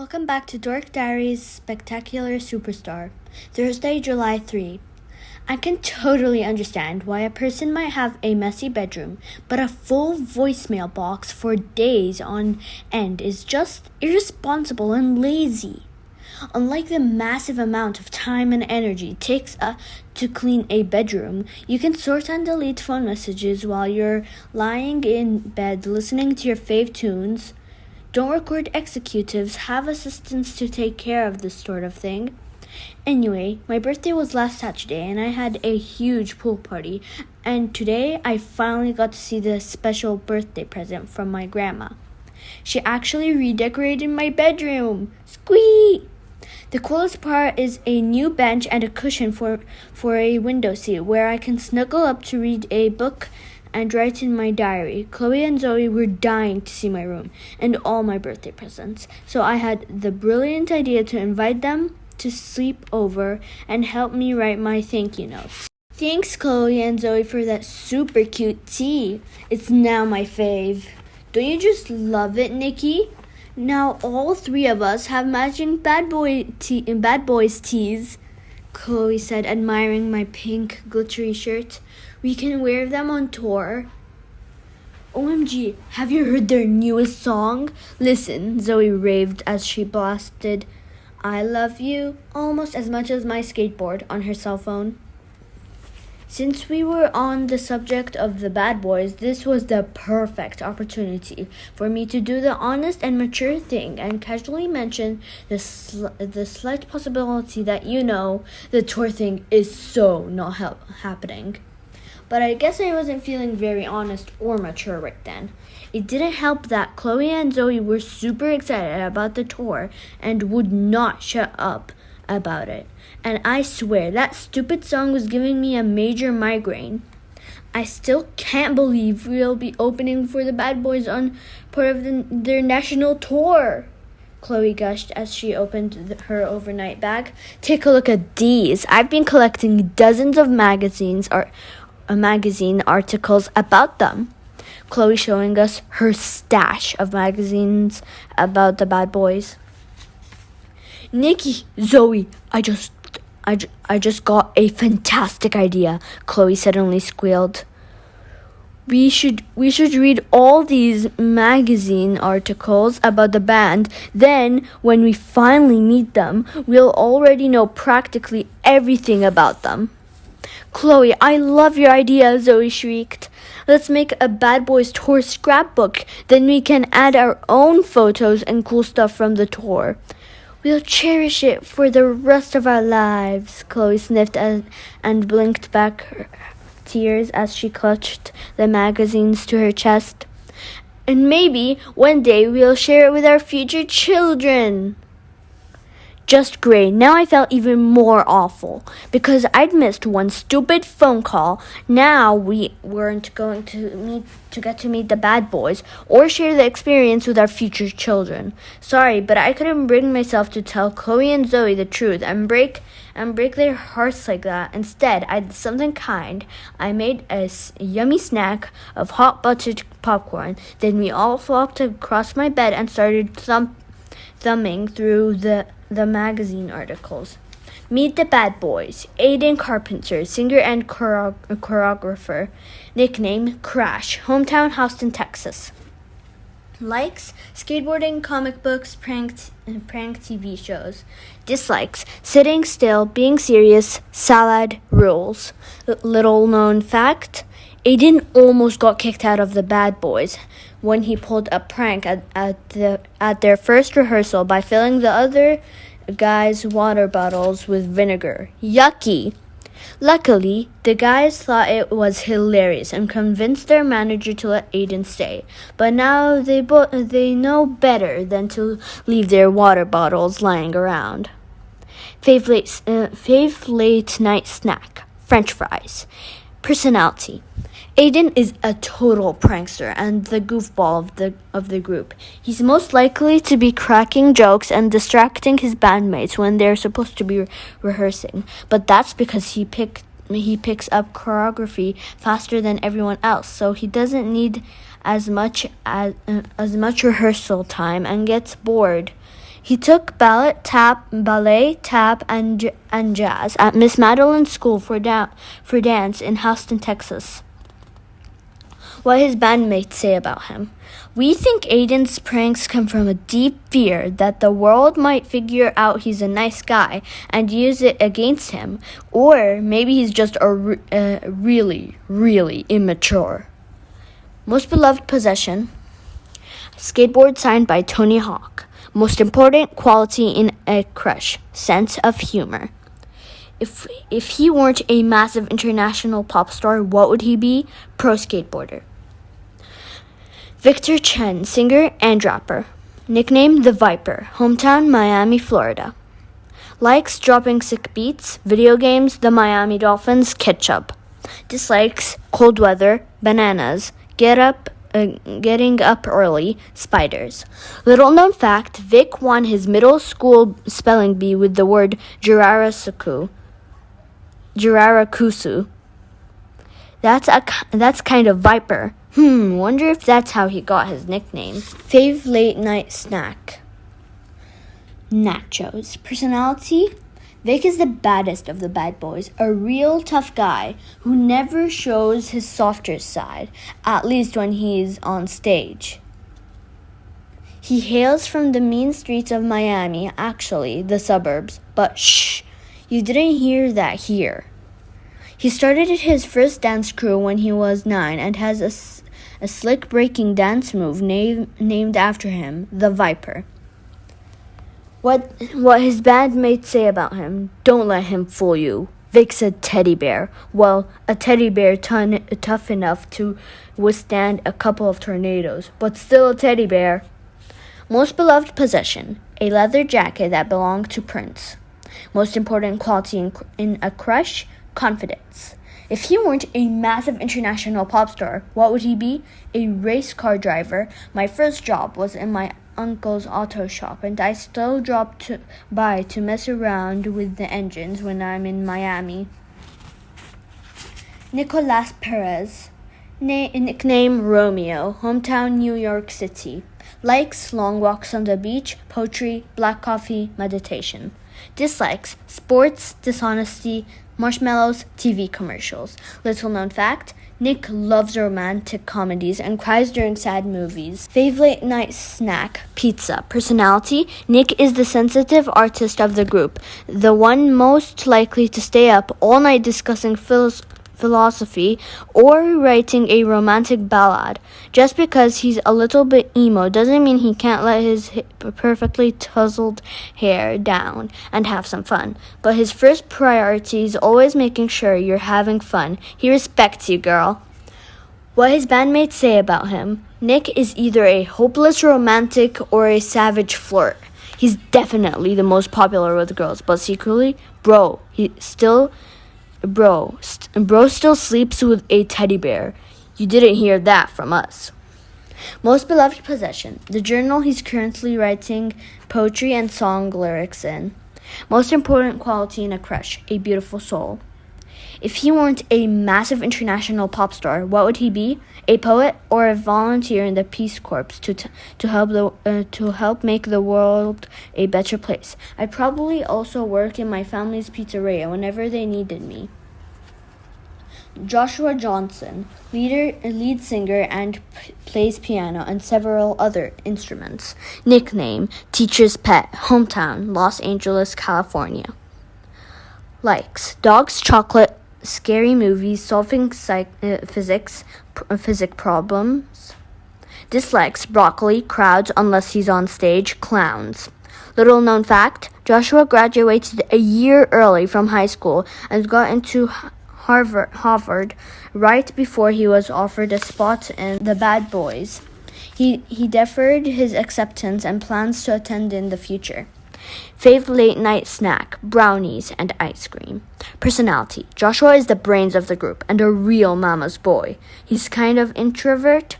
Welcome back to Dork Diaries Spectacular Superstar, Thursday, July 3. I can totally understand why a person might have a messy bedroom, but a full voicemail box for days on end is just irresponsible and lazy. Unlike the massive amount of time and energy it takes to clean a bedroom, you can sort and delete phone messages while you're lying in bed listening to your fave tunes. Don't record executives, have assistants to take care of this sort of thing. Anyway, my birthday was last Saturday and I had a huge pool party, and today I finally got to see the special birthday present from my grandma. She actually redecorated my bedroom. Squee! The coolest part is a new bench and a cushion for a window seat where I can snuggle up to read a book and write in my diary. Chloe and Zoe were dying to see my room and all my birthday presents, so I had the brilliant idea to invite them to sleep over and help me write my thank you notes. Thanks, Chloe and Zoe, for that super cute tea. It's now my fave. Don't you just love it, Nikki? Now all three of us have matching bad boys tees, Chloe said, admiring my pink glittery shirt. We can wear them on tour. OMG, have you heard their newest song? Listen, Zoe raved as she blasted I Love You almost as much as my skateboard on her cell phone. Since we were on the subject of the bad boys, this was the perfect opportunity for me to do the honest and mature thing and casually mention the slight possibility that, the tour thing is so not happening. But I guess I wasn't feeling very honest or mature right then. It didn't help that Chloe and Zoe were super excited about the tour and would not shut up about it. And I swear, that stupid song was giving me a major migraine. I still can't believe we'll be opening for the Bad Boys on part of their national tour, Chloe gushed as she opened her overnight bag. Take a look at these. I've been collecting dozens of magazine articles about them. Chloe showing us her stash of magazines about the Bad Boys. Nikki, Zoe, I just got a fantastic idea, Chloe suddenly squealed. We should read all these magazine articles about the band. Then, when we finally meet them, we'll already know practically everything about them. Chloe, I love your idea, Zoe shrieked. Let's make a Bad Boys tour scrapbook. Then we can add our own photos and cool stuff from the tour. We'll cherish it for the rest of our lives, Chloe sniffed and blinked back her tears as she clutched the magazines to her chest. And maybe one day we'll share it with our future children. Just great. Now I felt even more awful because I'd missed one stupid phone call. Now we weren't going to get to meet the Bad Boys or share the experience with our future children. Sorry, but I couldn't bring myself to tell Chloe and Zoe the truth and break their hearts like that. Instead, I did something kind. I made a yummy snack of hot buttered popcorn. Then we all flopped across my bed and started thumbing through the magazine articles. Meet the Bad Boys. Aiden Carpenter, singer and choreographer. Nickname Crash. Hometown Houston, Texas. Likes: skateboarding, comic books, prank TV shows. Dislikes: sitting still, being serious, salad, rules. Little known fact: Aiden almost got kicked out of the Bad Boys when he pulled a prank at their first rehearsal by filling the other guys' water bottles with vinegar. Yucky! Luckily, the guys thought it was hilarious and convinced their manager to let Aiden stay. But now they know better than to leave their water bottles lying around. Fave late night snack: French fries. Personality: Aiden is a total prankster and the goofball of the group. He's most likely to be cracking jokes and distracting his bandmates when they're supposed to be rehearsing. But that's because he picks up choreography faster than everyone else, so he doesn't need as much rehearsal time and gets bored He took ballet, tap, and jazz at Miss Madeline's school for dance in Houston, Texas. What his bandmates say about him. We think Aiden's pranks come from a deep fear that the world might figure out he's a nice guy and use it against him, or maybe he's just really, really immature. Most beloved possession, skateboard signed by Tony Hawk. Most important quality in a crush, sense of humor. If he weren't a massive international pop star, what would he be? Pro skateboarder. Victor Chen, singer and rapper. Nickname The Viper. Hometown Miami, Florida. Likes dropping sick beats, video games, the Miami Dolphins, ketchup. Dislikes cold weather, bananas, getting up early, spiders. Little known fact, Vic won his middle school spelling bee with the word Jirarakusu. That's kind of viper. Wonder if that's how he got his nickname. Fave late night snack. Nachos. Personality? Vic is the baddest of the bad boys, a real tough guy who never shows his softer side, at least when he's on stage. He hails from the mean streets of Miami, actually, the suburbs, but shh, you didn't hear that here. He started his first dance crew when he was 9 and has a slick breaking dance move named after him, the Viper. What his bandmates say about him, don't let him fool you. Vic's a teddy bear. Well, a teddy bear tough enough to withstand a couple of tornadoes, but still a teddy bear. Most beloved possession, a leather jacket that belonged to Prince. Most important quality in a crush, confidence. If he weren't a massive international pop star, what would he be? A race car driver. My first job was in my uncle's auto shop, and I still drop by to mess around with the engines when I'm in Miami. Nicolas Perez, nickname Romeo, hometown New York City. Likes long walks on the beach, poetry, black coffee, meditation. Dislikes sports, dishonesty, marshmallows, TV commercials. Little known fact, Nick loves romantic comedies and cries during sad movies. Favorite night snack, pizza. Personality, Nick is the sensitive artist of the group, the one most likely to stay up all night discussing philosophy or writing a romantic ballad. Just because he's a little bit emo doesn't mean he can't let his perfectly tousled hair down and have some fun. But his first priority is always making sure you're having fun. He respects you, girl. What his bandmates say about him, Nick is either a hopeless romantic or a savage flirt. He's definitely the most popular with girls, but secretly, bro still sleeps with a teddy bear. You didn't hear that from us. Most beloved possession, the journal he's currently writing poetry and song lyrics in. Most important quality in a crush, a beautiful soul. If he weren't a massive international pop star, what would he be? A poet or a volunteer in the Peace Corps to help make the world a better place? I'd probably also work in my family's pizzeria whenever they needed me. Joshua Johnson, lead singer and plays piano and several other instruments. Nickname, teacher's pet, hometown, Los Angeles, California. Likes, dogs, chocolate, scary movies, solving physics problems. Dislikes, broccoli, crowds unless he's on stage, clowns. Little known fact, Joshua graduated a year early from high school and got into Harvard right before he was offered a spot in the Bad Boys. He deferred his acceptance and plans to attend in the future. Fave late night snack, brownies and ice cream. Personality, Joshua is the brains of the group and a real mama's boy. He's kind of introvert,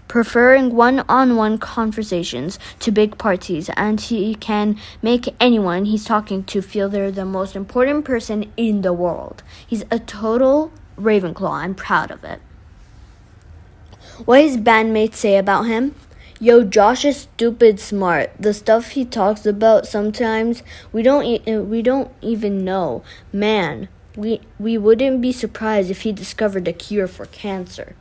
preferring one-on-one conversations to big parties, and he can make anyone he's talking to feel they're the most important person in the world. He's a total Ravenclaw. I'm proud of it. What his bandmates say about him? Yo, Josh is stupid smart. The stuff he talks about sometimes we don't even know. Man, we wouldn't be surprised if he discovered a cure for cancer.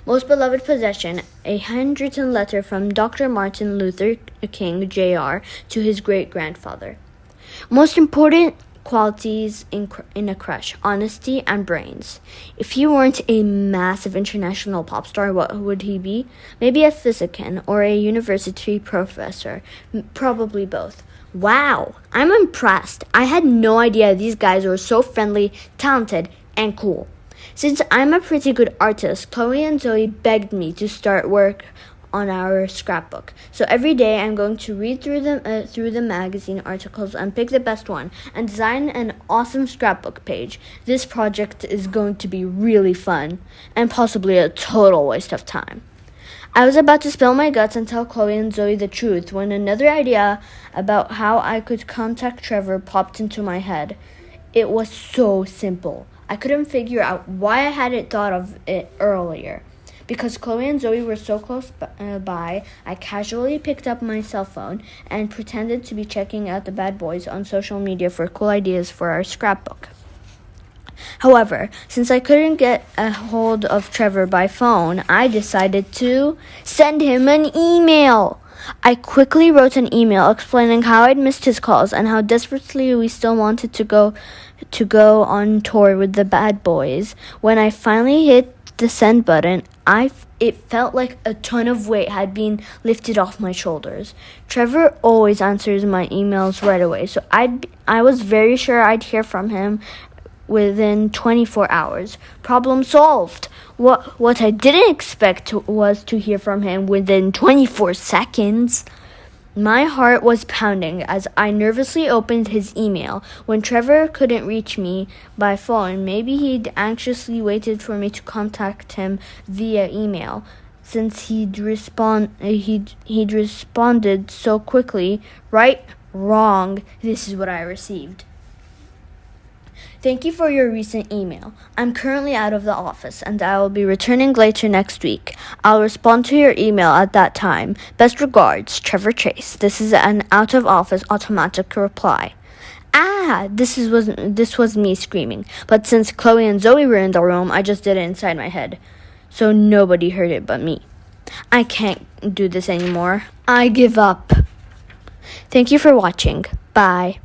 Most beloved possession, a handwritten letter from Dr. Martin Luther King Jr. to his great-grandfather. Most important qualities in a crush, honesty and brains. If he weren't a massive international pop star, what would he be? Maybe a physician or a university professor. Probably both. Wow, I'm impressed. I had no idea these guys were so friendly, talented, and cool. Since I'm a pretty good artist, Chloe and Zoe begged me to start work on our scrapbook. So every day I'm going to read through the magazine articles and pick the best one and design an awesome scrapbook page. This project is going to be really fun and possibly a total waste of time. I was about to spill my guts and tell Chloe and Zoe the truth when another idea about how I could contact Trevor popped into my head. It was so simple. I couldn't figure out why I hadn't thought of it earlier. Because Chloe and Zoe were so close by, I casually picked up my cell phone and pretended to be checking out the bad boys on social media for cool ideas for our scrapbook. However, since I couldn't get a hold of Trevor by phone, I decided to send him an email. I quickly wrote an email explaining how I'd missed his calls and how desperately we still wanted to go on tour with the bad boys. When I finally hit the send button, it felt like a ton of weight had been lifted off my shoulders. Trevor always answers my emails right away, so I was very sure I'd hear from him within 24 hours. Problem solved. What I didn't expect was to hear from him within 24 seconds. My heart was pounding as I nervously opened his email. When Trevor couldn't reach me by phone, maybe he'd anxiously waited for me to contact him via email. Since he'd responded so quickly. Right, wrong, this is what I received. Thank you for your recent email. I'm currently out of the office and I will be returning later next week. I'll respond to your email at that time. Best regards, Trevor Chase. This is an out-of-office automatic reply. This was me screaming. But since Chloe and Zoe were in the room, I just did it inside my head. So nobody heard it but me. I can't do this anymore. I give up. Thank you for watching. Bye.